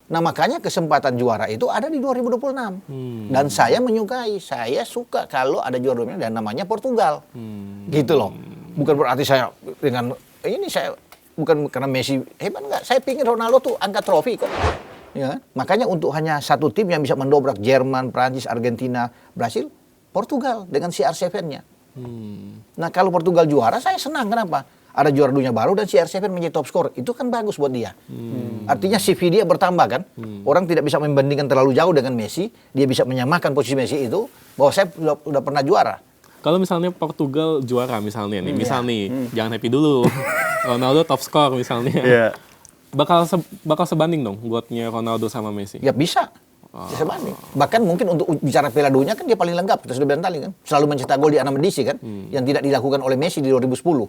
Nah makanya kesempatan juara itu ada di 2026. Dan saya menyukai, saya suka kalau ada juara dunia dan namanya Portugal. Gitu loh. Bukan berarti saya dengan ini saya bukan karena Messi hebat enggak. Saya pingin Ronaldo tuh angkat trofi kok. Ya, makanya untuk hanya satu tim yang bisa mendobrak Jerman, Prancis, Argentina, Brasil, Portugal dengan CR7-nya. Nah kalau Portugal juara saya senang, kenapa? Ada juara dunia baru dan CR7 menjadi top skor, itu kan bagus buat dia. Artinya CV dia bertambah kan. Orang tidak bisa membandingkan terlalu jauh dengan Messi, dia bisa menyamakan posisi Messi itu bahwa saya sudah pernah juara. Kalau misalnya Portugal juara misalnya nih, jangan happy dulu. Ronaldo top skor misalnya. Bakal sebanding dong buatnya Ronaldo sama Messi. Ya bisa. Bisa banding. Bahkan mungkin untuk bicara Piala Dunia kan dia paling lengkap. Kita sudah bilang tadi kan. Selalu mencetak gol di 6 edisi kan. Yang tidak dilakukan oleh Messi di 2010.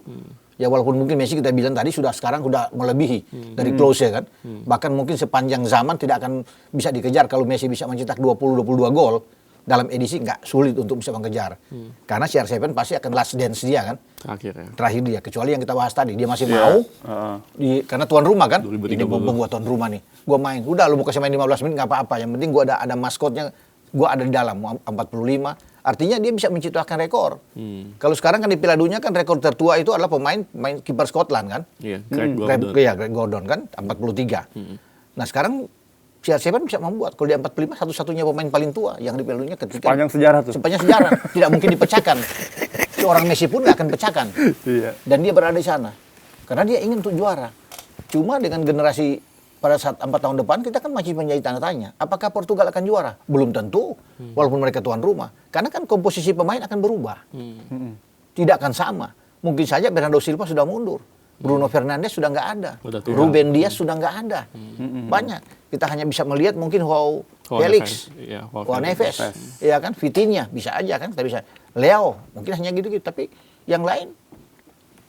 Ya walaupun mungkin Messi kita bilang tadi sekarang sudah melebihi dari Klose kan. Bahkan mungkin sepanjang zaman tidak akan bisa dikejar kalau Messi bisa mencetak 20-22 gol. Dalam edisi nggak sulit untuk bisa mengejar. Karena CR7 pasti akan last dance dia kan. Terakhir dia. Kecuali yang kita bahas tadi. Dia masih mau. Karena tuan rumah kan. 2030. Ini buat tuan rumah nih. Gue main. Udah lu mau kasih main 15 menit nggak apa-apa. Yang penting gue ada maskotnya. Gue ada di dalam. 45. Artinya dia bisa menciptakan rekor. Kalau sekarang kan di Piala Dunia kan rekor tertua itu adalah pemain kiper Scotland kan. Greg Gordon kan. 43. Nah sekarang CR7 bisa membuat, kalau dia 45 satu-satunya pemain paling tua yang di Piala Dunia ketika sepanjang sejarah tuh. Sepanjang sejarah tidak mungkin dipecahkan. Seorang Messi pun nggak akan pecahkan. Dan dia berada di sana karena dia ingin untuk juara. Cuma dengan generasi pada saat 4 tahun depan kita kan masih menjadi tanda tanya. Apakah Portugal akan juara? Belum tentu. Walaupun mereka tuan rumah. Karena kan komposisi pemain akan berubah. Tidak akan sama. Mungkin saja Bernardo Silva sudah mundur. Bruno Fernandes sudah nggak ada. Ruben Dias sudah nggak ada. Banyak. Kita hanya bisa melihat mungkin Felix, Joao Neves, ya kan, Vitinha bisa aja kan, kita bisa. Leo mungkin hanya gitu-gitu, tapi yang lain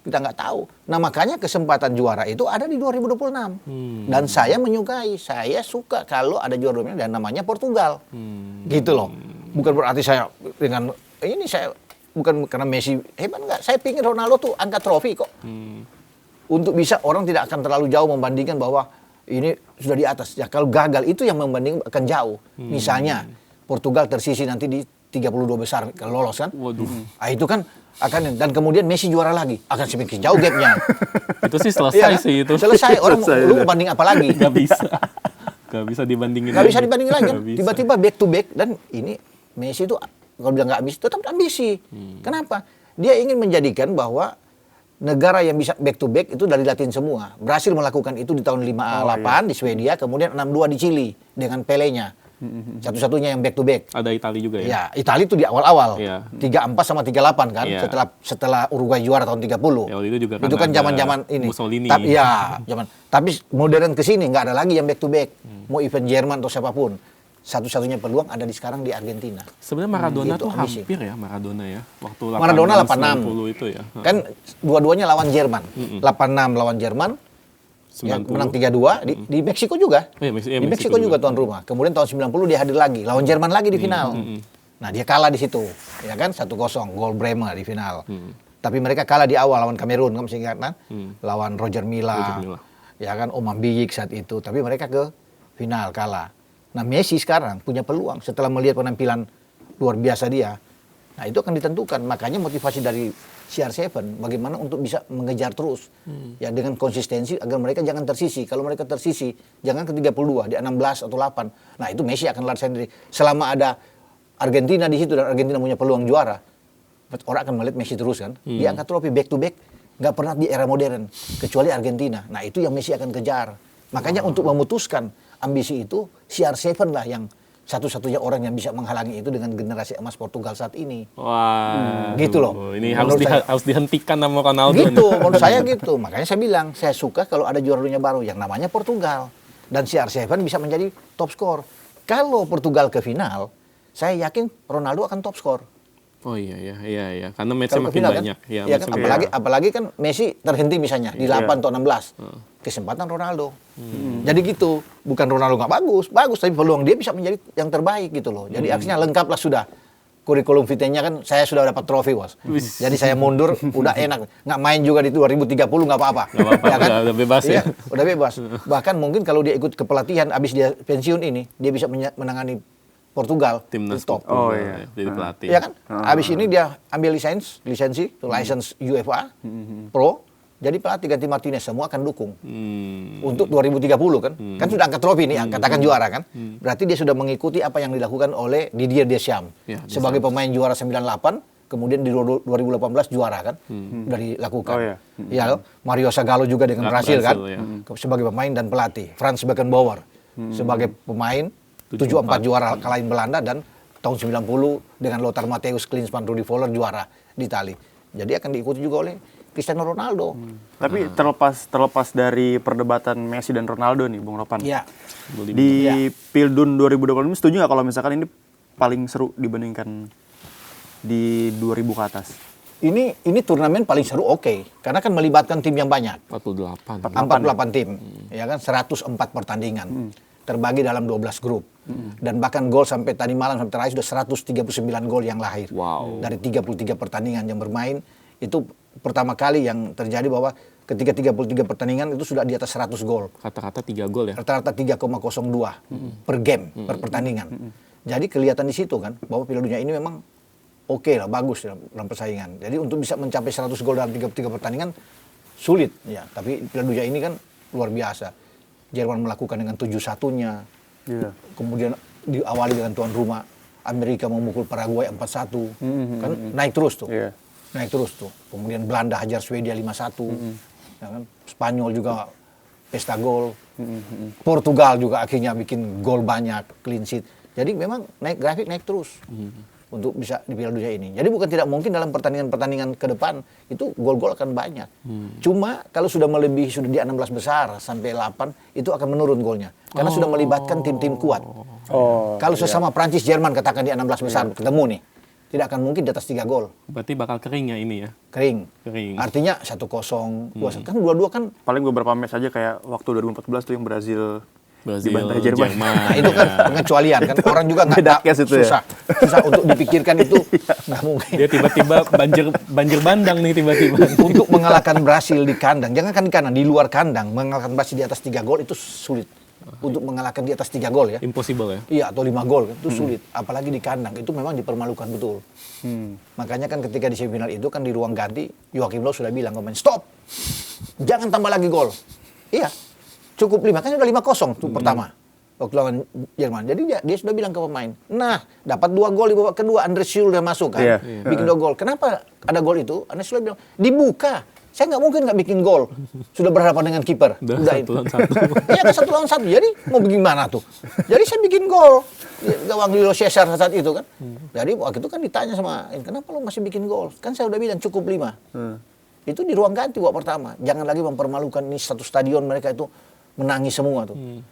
kita nggak tahu. Nah makanya kesempatan juara itu ada di 2026. Dan saya menyukai, saya suka kalau ada juara dunia dan namanya Portugal. Gitu loh. Bukan berarti saya dengan ini saya bukan karena Messi hebat enggak. Saya pingin Ronaldo tuh angkat trofi kok. Untuk bisa orang tidak akan terlalu jauh membandingkan bahwa ini sudah di atas. Ya kalau gagal itu yang membanding akan jauh. Misalnya Portugal tersisi nanti di 32 besar kalau lolos kan. Nah, itu kan akan dan kemudian Messi juara lagi. Akan semakin jauh gapnya. Itu sih selesai sih itu. Selesai orang lu banding apa lagi? Gak bisa. Gak bisa dibandingin. Gak bisa dibandingin lagi kan. Tiba-tiba back to back dan ini Messi itu kalau bilang nggak ambisi tetap ambisi. Kenapa? Dia ingin menjadikan bahwa negara yang bisa back to back itu dari Latin semua. Berhasil melakukan itu di tahun 58 di Swedia, kemudian 62 di Chili dengan Pelenya. Satu-satunya yang back to back. Ada Italia juga ya? Ya, Italia itu di awal-awal. 34 sama 38 kan, setelah Uruguay juara tahun 30. Ya, itu juga itu kan zaman-zaman ini. Mussolini. Tapi modern ke sini nggak ada lagi yang back to back. Mau event Jerman atau siapapun. Satu-satunya peluang ada sekarang di Argentina. Sebenarnya Maradona tuh hampir ya Maradona ya. Waktu Maradona 86 itu ya. Kan dua-duanya lawan Jerman. 86 lawan Jerman. Ya, menang 3-2 di Meksiko juga. Di Meksiko juga tuan rumah. Kemudian tahun 90 dia hadir lagi lawan Jerman lagi di final. Nah, dia kalah di situ. Ya kan 1-0 gol Bremer di final. Tapi mereka kalah di awal lawan Kamerun, kamu masih ingat kan? Lawan Roger Milla. Ya kan Omar Biyik saat itu, tapi mereka ke final kalah. Nah Messi sekarang punya peluang setelah melihat penampilan luar biasa dia. Nah itu akan ditentukan. Makanya motivasi dari CR7 bagaimana untuk bisa mengejar terus. Ya dengan konsistensi agar mereka jangan tersisi. Kalau mereka tersisi jangan ke 32, di 16 atau 8. Nah itu Messi akan lari sendiri. Selama ada Argentina di situ dan Argentina punya peluang juara, orang akan melihat Messi terus kan. Dia angkat trofi back to back. Nggak pernah di era modern kecuali Argentina. Nah itu yang Messi akan kejar. Makanya untuk memutuskan ambisi itu, CR7 lah yang satu-satunya orang yang bisa menghalangi itu dengan generasi emas Portugal saat ini. Wah, gitu loh. Ini harus dihentikan sama Ronaldo. Gitu, menurut saya gitu. Makanya saya bilang, saya suka kalau ada juara dunia baru yang namanya Portugal. Dan CR7 bisa menjadi top skor. Kalau Portugal ke final, saya yakin Ronaldo akan top skor. Oh iya. Karena match-nya makin banyak. Kan? Ya kan? Apalagi kan Messi terhenti misalnya di 8 atau 16. Kesempatan Ronaldo. Jadi gitu. Bukan Ronaldo nggak bagus, tapi peluang dia bisa menjadi yang terbaik gitu loh. Jadi akhirnya lengkap lah sudah. kurikulum vitae-nya kan saya sudah dapat trofi, Bos. Jadi saya mundur, udah enak. Nggak main juga di 2030 nggak apa-apa. Ya kan? Udah bebas ya. Udah bebas. Bahkan mungkin kalau dia ikut kepelatihan, abis dia pensiun ini, dia bisa menangani Portugal. Timnas top. Oh iya. Jadi pelatih. Iya kan? Abis ini dia ambil lisensi, license UEFA Pro. Jadi pelatih ganti Martinez, semua akan dukung. Untuk 2030 kan. Kan sudah angkat trofi nih, katakan juara kan. Berarti dia sudah mengikuti apa yang dilakukan oleh Didier Deschamps. Ya, sebagai pemain juara 98, kemudian di 2018 juara kan. Sudah dilakukan. Oh, ya. Mario Zagallo juga dengan Brasil kan. Ya. Sebagai pemain dan pelatih. Franz Beckenbauer sebagai pemain, 74 juara kalahin Belanda, dan tahun 90 dengan Lothar Matthäus, Klinsmann, Rudi Völler juara di Itali. Jadi akan diikuti juga oleh Cristiano Ronaldo. Tapi terlepas dari perdebatan Messi dan Ronaldo nih, Bung Ropan. Iya. Di Pildun 2020 setuju nggak kalau misalkan ini paling seru dibandingkan di 2000 ke atas? Ini turnamen paling seru, karena kan melibatkan tim yang banyak. 48 tim, ya kan, 104 pertandingan. Terbagi dalam 12 grup. Dan bahkan gol sampai tadi malam sampai terakhir sudah 139 gol yang lahir. Wow. Dari 33 pertandingan yang bermain, itu pertama kali yang terjadi bahwa ketika 33 pertandingan itu sudah di atas 100 gol. Rata-rata 3 gol ya? Rata-rata 3,02 per game, per pertandingan. Jadi kelihatan di situ kan bahwa Piala Dunia ini memang lah, bagus dalam persaingan. Jadi untuk bisa mencapai 100 gol dalam 33 pertandingan sulit ya, tapi Piala Dunia ini kan luar biasa. Jerman melakukan dengan 7-1-nya. Yeah. Kemudian diawali dengan tuan rumah Amerika memukul Paraguay 4-1. Kan naik terus tuh. Yeah. Naik terus tuh. Kemudian Belanda hajar Swedia 5-1. Ya kan? Spanyol juga pesta gol. Portugal juga akhirnya bikin gol banyak, clean sheet. Jadi memang grafik naik terus. Untuk bisa di Piala Dunia ini. Jadi bukan tidak mungkin dalam pertandingan-pertandingan ke depan itu gol-gol akan banyak. Cuma kalau sudah melebihi, sudah di 16 besar sampai 8, itu akan menurun golnya. Karena sudah melibatkan tim-tim kuat. Kalau sesama Prancis, Jerman katakan di 16 besar ketemu nih, tidak akan mungkin di atas 3 gol. Berarti bakal kering ya ini ya? Kering. Artinya 1-0, 2-1. Kan 2-2 kan. Paling beberapa match aja kayak waktu 2014 tuh yang Brazil dibantai Jerman. Nah, itu kan pengecualian kan, orang juga nggak susah untuk dipikirkan itu nggak mungkin. Dia tiba-tiba banjir bandang nih tiba-tiba. Untuk mengalahkan Brasil di kandang, jangankan di kandang, di luar kandang, mengalahkan Brasil di atas 3 gol itu sulit. Untuk mengalahkan di atas 3 gol ya. Impossible ya? Iya, atau 5 gol itu sulit. Apalagi di kandang, itu memang dipermalukan betul. Makanya kan ketika di semifinal itu kan di ruang ganti, Joachim Löw sudah bilang pemain, stop! Jangan tambah lagi gol. Iya. Cukup 5, kan udah 5-0 tuh pertama waktu lawan Jerman. Jadi dia sudah bilang ke pemain, nah dapat 2 gol di babak kedua, Andre Schürrle udah masuk kan, bikin 2 gol. Kenapa ada gol itu? Andre Schürrle bilang, dibuka. Saya nggak mungkin nggak bikin gol. Sudah berhadapan dengan kiper. Udah 1 lawan 1. Iya kan 1 lawan 1. Jadi mau gimana tuh? Jadi saya bikin gol. Gawang Julio Cesar saat itu kan. Jadi waktu itu kan ditanya sama, kenapa lo masih bikin gol? Kan saya udah bilang cukup 5. Itu di ruang ganti babak pertama. Jangan lagi mempermalukan, ini satu stadion mereka itu menangis semua tuh.